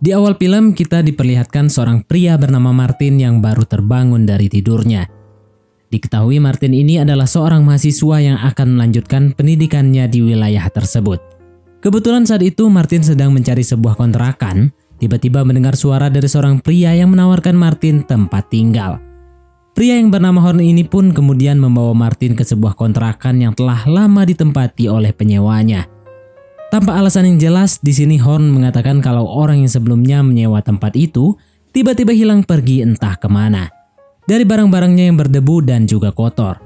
Di awal film kita diperlihatkan seorang pria bernama Martin yang baru terbangun dari tidurnya. Diketahui Martin ini adalah seorang mahasiswa yang akan melanjutkan pendidikannya di wilayah tersebut. Kebetulan saat itu Martin sedang mencari sebuah kontrakan, tiba-tiba mendengar suara dari seorang pria yang menawarkan Martin tempat tinggal. Pria yang bernama Horn ini pun kemudian membawa Martin ke sebuah kontrakan yang telah lama ditempati oleh penyewanya. Tanpa alasan yang jelas, di sini Horn mengatakan kalau orang yang sebelumnya menyewa tempat itu tiba-tiba hilang pergi entah kemana. Dari barang-barangnya yang berdebu dan juga kotor.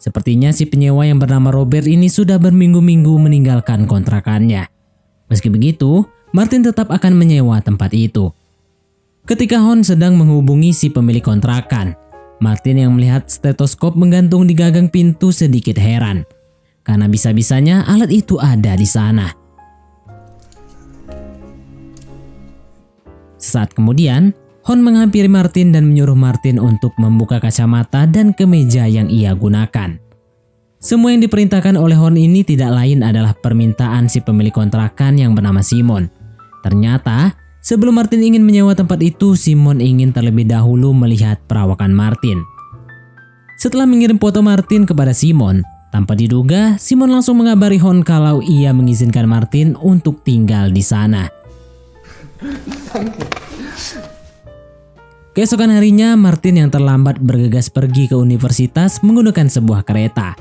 Sepertinya si penyewa yang bernama Robert ini sudah berminggu-minggu meninggalkan kontrakannya. Meski begitu, Martin tetap akan menyewa tempat itu. Ketika Horn sedang menghubungi si pemilik kontrakan, Martin yang melihat stetoskop menggantung di gagang pintu sedikit heran. Karena bisa-bisanya alat itu ada di sana. Sesaat kemudian, Horn menghampiri Martin dan menyuruh Martin untuk membuka kacamata dan kemeja yang ia gunakan. Semua yang diperintahkan oleh Horn ini tidak lain adalah permintaan si pemilik kontrakan yang bernama Simon. Ternyata, sebelum Martin ingin menyewa tempat itu, Simon ingin terlebih dahulu melihat perawakan Martin. Setelah mengirim foto Martin kepada Simon, tanpa diduga, Simon langsung mengabari Horn kalau ia mengizinkan Martin untuk tinggal di sana. Keesokan harinya, Martin yang terlambat bergegas pergi ke universitas menggunakan sebuah kereta.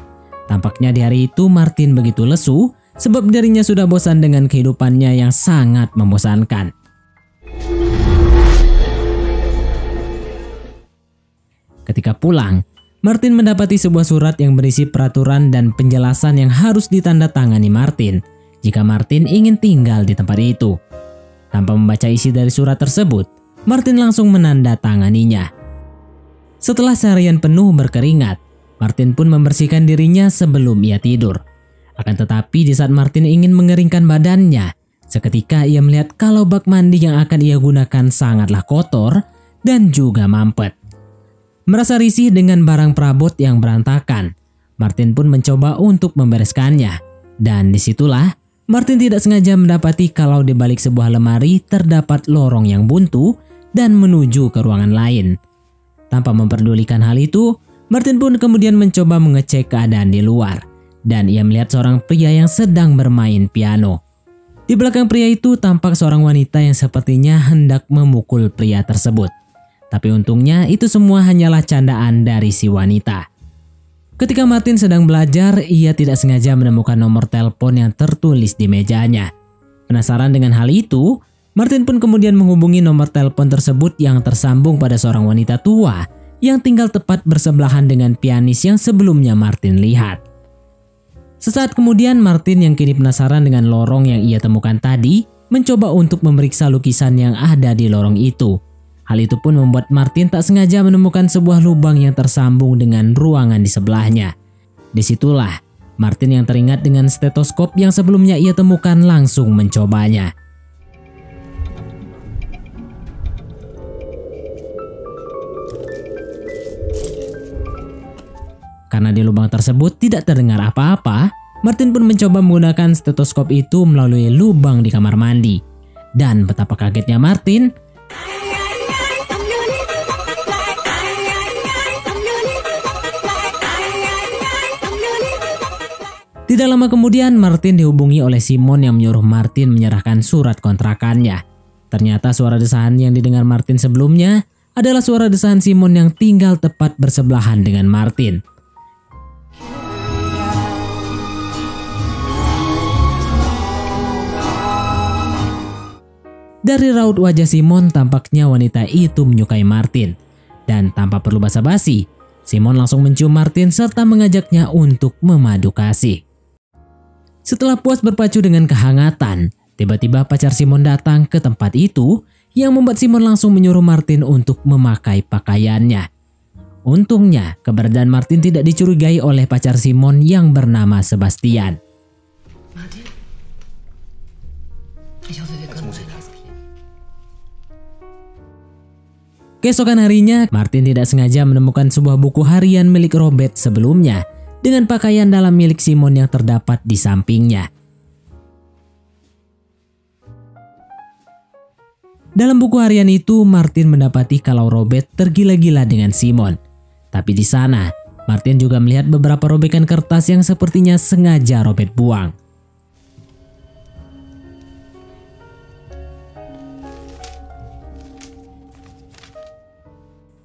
Tampaknya di hari itu Martin begitu lesu sebab dirinya sudah bosan dengan kehidupannya yang sangat membosankan. Ketika pulang, Martin mendapati sebuah surat yang berisi peraturan dan penjelasan yang harus ditandatangani Martin jika Martin ingin tinggal di tempat itu. Tanpa membaca isi dari surat tersebut, Martin langsung menandatanganinya. Setelah seharian penuh berkeringat, Martin pun membersihkan dirinya sebelum ia tidur. Akan tetapi di saat Martin ingin mengeringkan badannya, seketika ia melihat kalau bak mandi yang akan ia gunakan sangatlah kotor dan juga mampet. Merasa risih dengan barang perabot yang berantakan, Martin pun mencoba untuk membereskannya. Dan disitulah Martin tidak sengaja mendapati kalau di balik sebuah lemari terdapat lorong yang buntu dan menuju ke ruangan lain. Tanpa memperdulikan hal itu, Martin pun kemudian mencoba mengecek keadaan di luar. Dan ia melihat seorang pria yang sedang bermain piano. Di belakang pria itu tampak seorang wanita yang sepertinya hendak memukul pria tersebut. Tapi untungnya itu semua hanyalah candaan dari si wanita. Ketika Martin sedang belajar, ia tidak sengaja menemukan nomor telepon yang tertulis di mejanya. Penasaran dengan hal itu, Martin pun kemudian menghubungi nomor telepon tersebut yang tersambung pada seorang wanita tua yang tinggal tepat bersebelahan dengan pianis yang sebelumnya Martin lihat. Sesaat kemudian Martin yang kini penasaran dengan lorong yang ia temukan tadi mencoba untuk memeriksa lukisan yang ada di lorong itu. Hal itu pun membuat Martin tak sengaja menemukan sebuah lubang yang tersambung dengan ruangan di sebelahnya. Disitulah Martin yang teringat dengan stetoskop yang sebelumnya ia temukan langsung mencobanya. Karena di lubang tersebut tidak terdengar apa-apa, Martin pun mencoba menggunakan stetoskop itu melalui lubang di kamar mandi. Dan betapa kagetnya Martin, tidak lama kemudian Martin dihubungi oleh Simon yang menyuruh Martin menyerahkan surat kontrakannya. Ternyata suara desahan yang didengar Martin sebelumnya adalah suara desahan Simon yang tinggal tepat bersebelahan dengan Martin. Dari raut wajah Simon tampaknya wanita itu menyukai Martin. Dan tanpa perlu basa-basi, Simon langsung mencium Martin serta mengajaknya untuk memadu kasih. Setelah puas berpacu dengan kehangatan, tiba-tiba pacar Simon datang ke tempat itu yang membuat Simon langsung menyuruh Martin untuk memakai pakaiannya. Untungnya, keberadaan Martin tidak dicurigai oleh pacar Simon yang bernama Sebastian. Keesokan harinya, Martin tidak sengaja menemukan sebuah buku harian milik Robert sebelumnya dengan pakaian dalam milik Simon yang terdapat di sampingnya. Dalam buku harian itu, Martin mendapati kalau Robert tergila-gila dengan Simon. Tapi di sana, Martin juga melihat beberapa robekan kertas yang sepertinya sengaja Robert buang.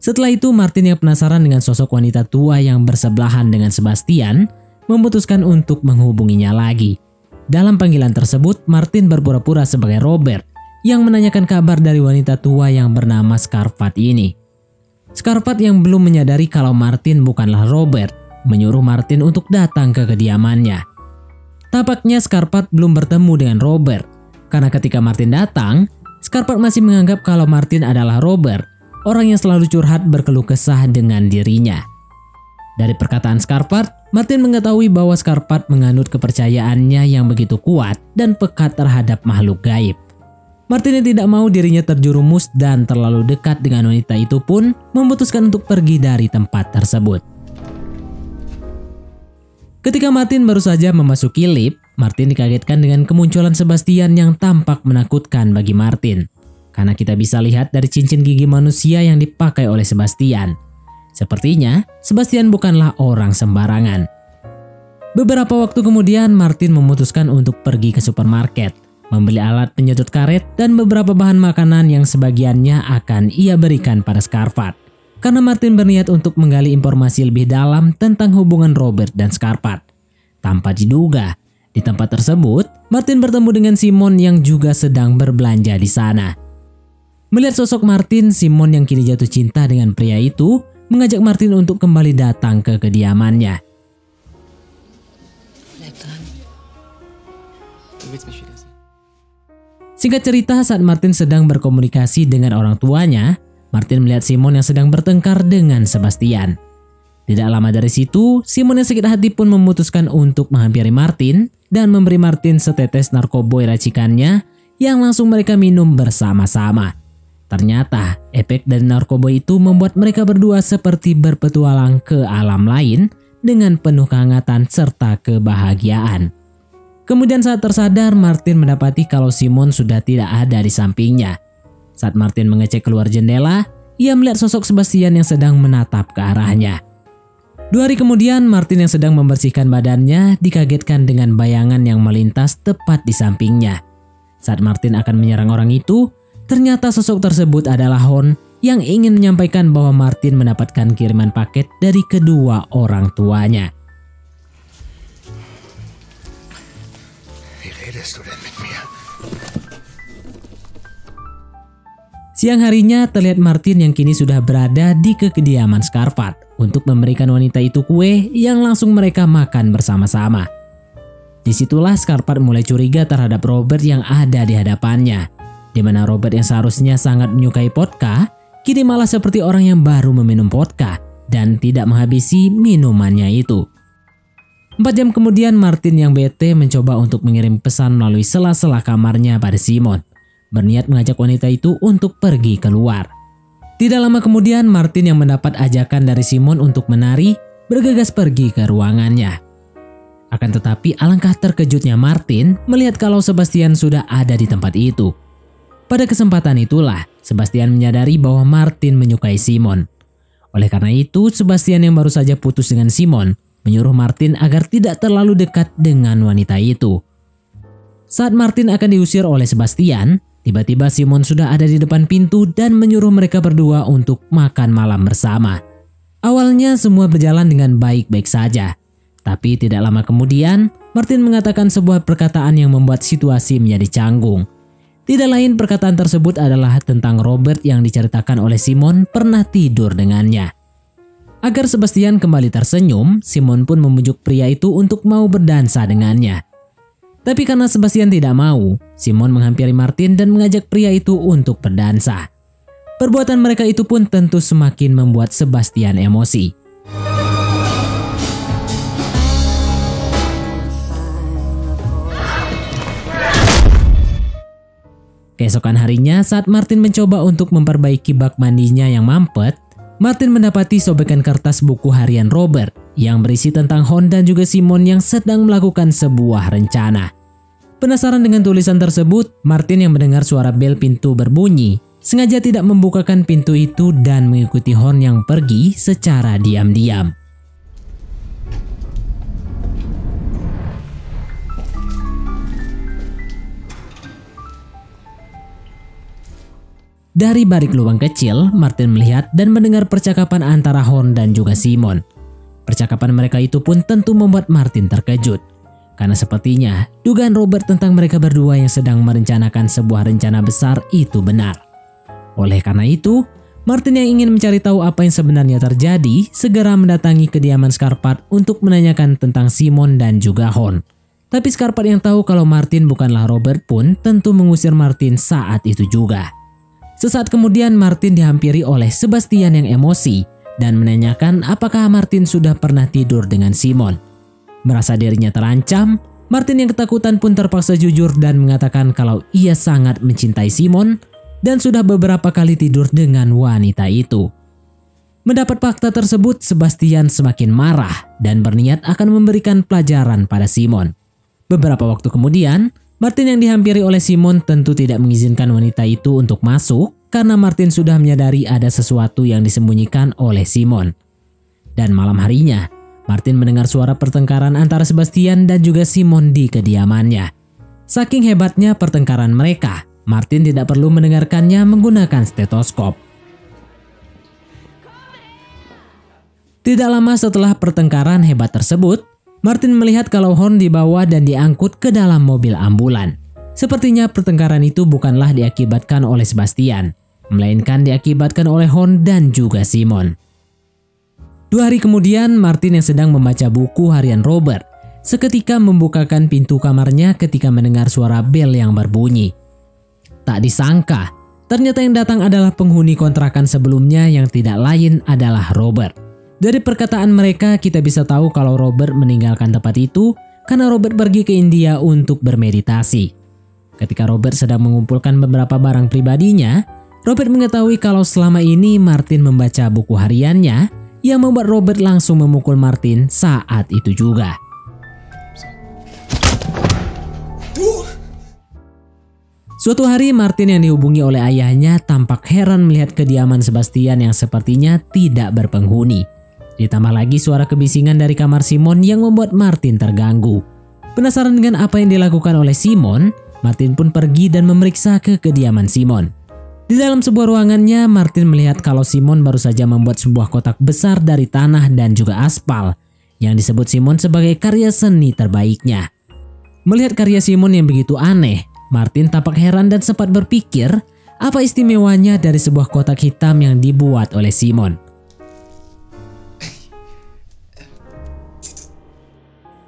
Setelah itu, Martin yang penasaran dengan sosok wanita tua yang bersebelahan dengan Sebastian, memutuskan untuk menghubunginya lagi. Dalam panggilan tersebut, Martin berpura-pura sebagai Robert yang menanyakan kabar dari wanita tua yang bernama Scarpat ini. Scarpat yang belum menyadari kalau Martin bukanlah Robert, menyuruh Martin untuk datang ke kediamannya. Tampaknya Scarpat belum bertemu dengan Robert, karena ketika Martin datang, Scarpat masih menganggap kalau Martin adalah Robert, orang yang selalu curhat berkeluh kesah dengan dirinya. Dari perkataan Scarpat, Martin mengetahui bahwa Scarpat menganut kepercayaannya yang begitu kuat dan pekat terhadap makhluk gaib. Martin yang tidak mau dirinya terjerumus dan terlalu dekat dengan wanita itu pun memutuskan untuk pergi dari tempat tersebut. Ketika Martin baru saja memasuki lift, Martin dikagetkan dengan kemunculan Sebastian yang tampak menakutkan bagi Martin. Karena kita bisa lihat dari cincin gigi manusia yang dipakai oleh Sebastian. Sepertinya, Sebastian bukanlah orang sembarangan. Beberapa waktu kemudian, Martin memutuskan untuk pergi ke supermarket, membeli alat penyedot karet dan beberapa bahan makanan yang sebagiannya akan ia berikan pada Scarpat. Karena Martin berniat untuk menggali informasi lebih dalam tentang hubungan Robert dan Scarpat. Tanpa diduga, di tempat tersebut, Martin bertemu dengan Simon yang juga sedang berbelanja di sana. Melihat sosok Martin, Simon yang kini jatuh cinta dengan pria itu, mengajak Martin untuk kembali datang ke kediamannya. Singkat cerita, saat Martin sedang berkomunikasi dengan orang tuanya, Martin melihat Simon yang sedang bertengkar dengan Sebastian. Tidak lama dari situ, Simon yang sakit hati pun memutuskan untuk menghampiri Martin dan memberi Martin setetes narkoboy racikannya yang langsung mereka minum bersama-sama. Ternyata, efek dari narkoboy itu membuat mereka berdua seperti berpetualang ke alam lain dengan penuh kehangatan serta kebahagiaan. Kemudian saat tersadar, Martin mendapati kalau Simon sudah tidak ada di sampingnya. Saat Martin mengecek keluar jendela, ia melihat sosok Sebastian yang sedang menatap ke arahnya. 2 hari kemudian, Martin yang sedang membersihkan badannya dikagetkan dengan bayangan yang melintas tepat di sampingnya. Saat Martin akan menyerang orang itu, ternyata sosok tersebut adalah Hon yang ingin menyampaikan bahwa Martin mendapatkan kiriman paket dari kedua orang tuanya. Siang harinya terlihat Martin yang kini sudah berada di kediaman Scarpat untuk memberikan wanita itu kue yang langsung mereka makan bersama-sama. Disitulah Scarpat mulai curiga terhadap Robert yang ada di hadapannya, di mana Robert yang seharusnya sangat menyukai vodka, kini malah seperti orang yang baru meminum vodka dan tidak menghabisi minumannya itu. 4 jam kemudian, Martin yang bete mencoba untuk mengirim pesan melalui sela-sela kamarnya pada Simon, berniat mengajak wanita itu untuk pergi keluar. Tidak lama kemudian, Martin yang mendapat ajakan dari Simon untuk menari, bergegas pergi ke ruangannya. Akan tetapi alangkah terkejutnya Martin melihat kalau Sebastian sudah ada di tempat itu. Pada kesempatan itulah, Sebastian menyadari bahwa Martin menyukai Simon. Oleh karena itu, Sebastian yang baru saja putus dengan Simon menyuruh Martin agar tidak terlalu dekat dengan wanita itu. Saat Martin akan diusir oleh Sebastian, tiba-tiba Simon sudah ada di depan pintu dan menyuruh mereka berdua untuk makan malam bersama. Awalnya semua berjalan dengan baik-baik saja. Tapi tidak lama kemudian, Martin mengatakan sebuah perkataan yang membuat situasi menjadi canggung. Tidak lain perkataan tersebut adalah tentang Robert yang diceritakan oleh Simon pernah tidur dengannya. Agar Sebastian kembali tersenyum, Simon pun membujuk pria itu untuk mau berdansa dengannya. Tapi karena Sebastian tidak mau, Simon menghampiri Martin dan mengajak pria itu untuk berdansa. Perbuatan mereka itu pun tentu semakin membuat Sebastian emosi. Keesokan harinya, saat Martin mencoba untuk memperbaiki bak mandinya yang mampet, Martin mendapati sobekan kertas buku harian Robert yang berisi tentang Hon dan juga Simon yang sedang melakukan sebuah rencana. Penasaran dengan tulisan tersebut, Martin yang mendengar suara bel pintu berbunyi, sengaja tidak membukakan pintu itu dan mengikuti Horn yang pergi secara diam-diam. Dari balik lubang kecil, Martin melihat dan mendengar percakapan antara Horn dan juga Simon. Percakapan mereka itu pun tentu membuat Martin terkejut. Karena sepertinya dugaan Robert tentang mereka berdua yang sedang merencanakan sebuah rencana besar itu benar. Oleh karena itu, Martin yang ingin mencari tahu apa yang sebenarnya terjadi segera mendatangi kediaman Scarpat untuk menanyakan tentang Simon dan juga Horn. Tapi Scarpat yang tahu kalau Martin bukanlah Robert pun tentu mengusir Martin saat itu juga. Sesaat kemudian Martin dihampiri oleh Sebastian yang emosi dan menanyakan apakah Martin sudah pernah tidur dengan Simon. Merasa dirinya terancam, Martin yang ketakutan pun terpaksa jujur dan mengatakan kalau ia sangat mencintai Simon dan sudah beberapa kali tidur dengan wanita itu. Mendapat fakta tersebut, Sebastian semakin marah dan berniat akan memberikan pelajaran pada Simon. Beberapa waktu kemudian, Martin yang dihampiri oleh Simon tentu tidak mengizinkan wanita itu untuk masuk karena Martin sudah menyadari ada sesuatu yang disembunyikan oleh Simon. Dan malam harinya, Martin mendengar suara pertengkaran antara Sebastian dan juga Simon di kediamannya. Saking hebatnya pertengkaran mereka, Martin tidak perlu mendengarkannya menggunakan stetoskop. Tidak lama setelah pertengkaran hebat tersebut, Martin melihat kalau Horn dibawa dan diangkut ke dalam mobil ambulan. Sepertinya pertengkaran itu bukanlah diakibatkan oleh Sebastian, melainkan diakibatkan oleh Horn dan juga Simon. 2 hari kemudian, Martin yang sedang membaca buku harian Robert seketika membukakan pintu kamarnya ketika mendengar suara bel yang berbunyi. Tak disangka, ternyata yang datang adalah penghuni kontrakan sebelumnya yang tidak lain adalah Robert. Dari perkataan mereka kita bisa tahu kalau Robert meninggalkan tempat itu karena Robert pergi ke India untuk bermeditasi. Ketika Robert sedang mengumpulkan beberapa barang pribadinya, Robert mengetahui kalau selama ini Martin membaca buku hariannya yang membuat Robert langsung memukul Martin saat itu juga. Suatu hari Martin yang dihubungi oleh ayahnya tampak heran melihat kediaman Sebastian yang sepertinya tidak berpenghuni. Ditambah lagi suara kebisingan dari kamar Simon yang membuat Martin terganggu. Penasaran dengan apa yang dilakukan oleh Simon, Martin pun pergi dan memeriksa ke kediaman Simon. Di dalam sebuah ruangannya, Martin melihat kalau Simon baru saja membuat sebuah kotak besar dari tanah dan juga aspal yang disebut Simon sebagai karya seni terbaiknya. Melihat karya Simon yang begitu aneh, Martin tampak heran dan sempat berpikir apa istimewanya dari sebuah kotak hitam yang dibuat oleh Simon.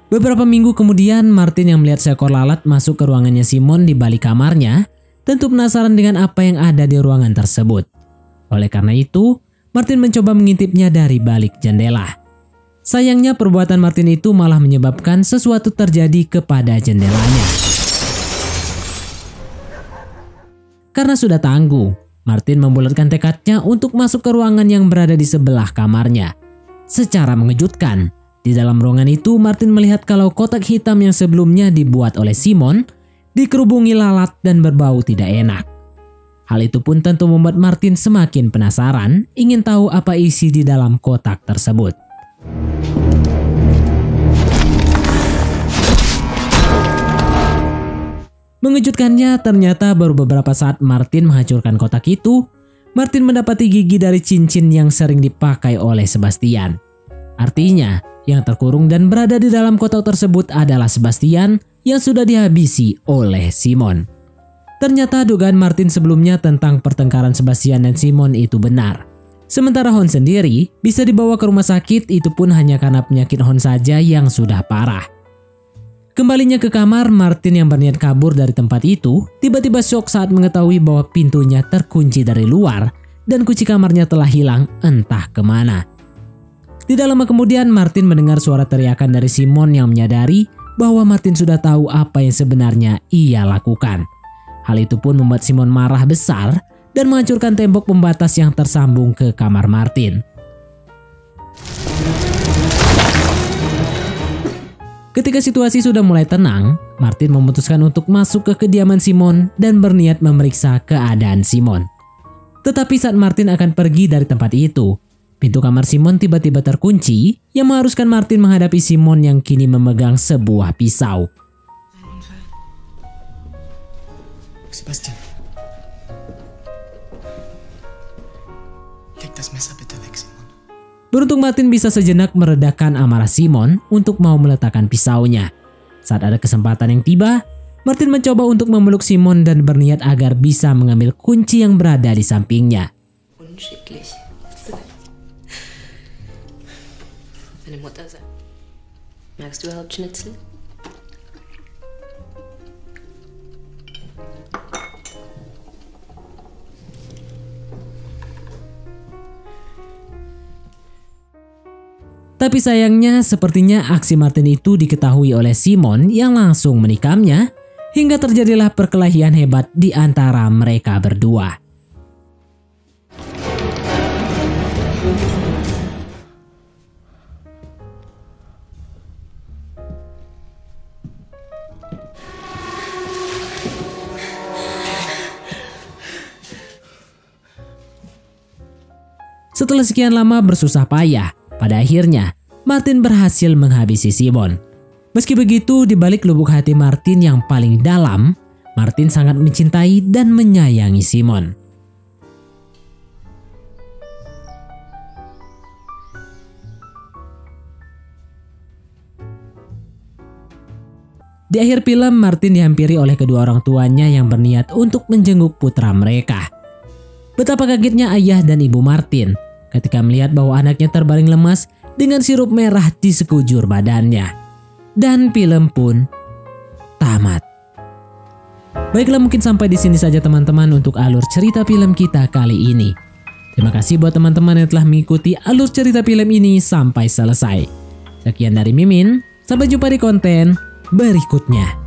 Beberapa minggu kemudian, Martin yang melihat seekor lalat masuk ke ruangannya Simon di balik kamarnya, tentu penasaran dengan apa yang ada di ruangan tersebut. Oleh karena itu, Martin mencoba mengintipnya dari balik jendela. Sayangnya perbuatan Martin itu malah menyebabkan sesuatu terjadi kepada jendelanya. Karena sudah tangguh, Martin membulatkan tekadnya untuk masuk ke ruangan yang berada di sebelah kamarnya. Secara mengejutkan, di dalam ruangan itu Martin melihat kalau kotak hitam yang sebelumnya dibuat oleh Simon dikerubungi lalat dan berbau tidak enak. Hal itu pun tentu membuat Martin semakin penasaran, ingin tahu apa isi di dalam kotak tersebut. Mengejutkannya, ternyata baru beberapa saat Martin menghancurkan kotak itu, Martin mendapati gigi dari cincin yang sering dipakai oleh Sebastian. Artinya, yang terkurung dan berada di dalam kotak tersebut adalah Sebastian yang sudah dihabisi oleh Simon. Ternyata dugaan Martin sebelumnya tentang pertengkaran Sebastian dan Simon itu benar. Sementara Horn sendiri bisa dibawa ke rumah sakit itu pun hanya karena penyakit Horn saja yang sudah parah. Kembalinya ke kamar, Martin yang berniat kabur dari tempat itu tiba-tiba syok saat mengetahui bahwa pintunya terkunci dari luar dan kunci kamarnya telah hilang entah kemana. Tidak lama kemudian Martin mendengar suara teriakan dari Simon yang menyadari bahwa Martin sudah tahu apa yang sebenarnya ia lakukan. Hal itu pun membuat Simon marah besar dan menghancurkan tembok pembatas yang tersambung ke kamar Martin. Ketika situasi sudah mulai tenang, Martin memutuskan untuk masuk ke kediaman Simon dan berniat memeriksa keadaan Simon. Tetapi saat Martin akan pergi dari tempat itu, pintu kamar Simon tiba-tiba terkunci yang mengharuskan Martin menghadapi Simon yang kini memegang sebuah pisau. Sebastian, leg das Messer bitte weg, Simon. Beruntung Martin bisa sejenak meredakan amarah Simon untuk mau meletakkan pisaunya. Saat ada kesempatan yang tiba, Martin mencoba untuk memeluk Simon dan berniat agar bisa mengambil kunci yang berada di sampingnya. Unschicklich. Deine Mutter sagt. Magst du überhaupt Schnitzel? Tapi sayangnya sepertinya aksi Martin itu diketahui oleh Simon yang langsung menikamnya hingga terjadilah perkelahian hebat di antara mereka berdua. Setelah sekian lama bersusah payah, pada akhirnya Martin berhasil menghabisi Simon. Meski begitu, di balik lubuk hati Martin yang paling dalam, Martin sangat mencintai dan menyayangi Simon. Di akhir film, Martin dihampiri oleh kedua orang tuanya yang berniat untuk menjenguk putra mereka. Betapa kagetnya ayah dan ibu Martin ketika melihat bahwa anaknya terbaring lemas dengan sirup merah di sekujur badannya. Dan film pun tamat. Baiklah, mungkin sampai di sini saja teman-teman untuk alur cerita film kita kali ini. Terima kasih buat teman-teman yang telah mengikuti alur cerita film ini sampai selesai. Sekian dari Mimin, sampai jumpa di konten berikutnya.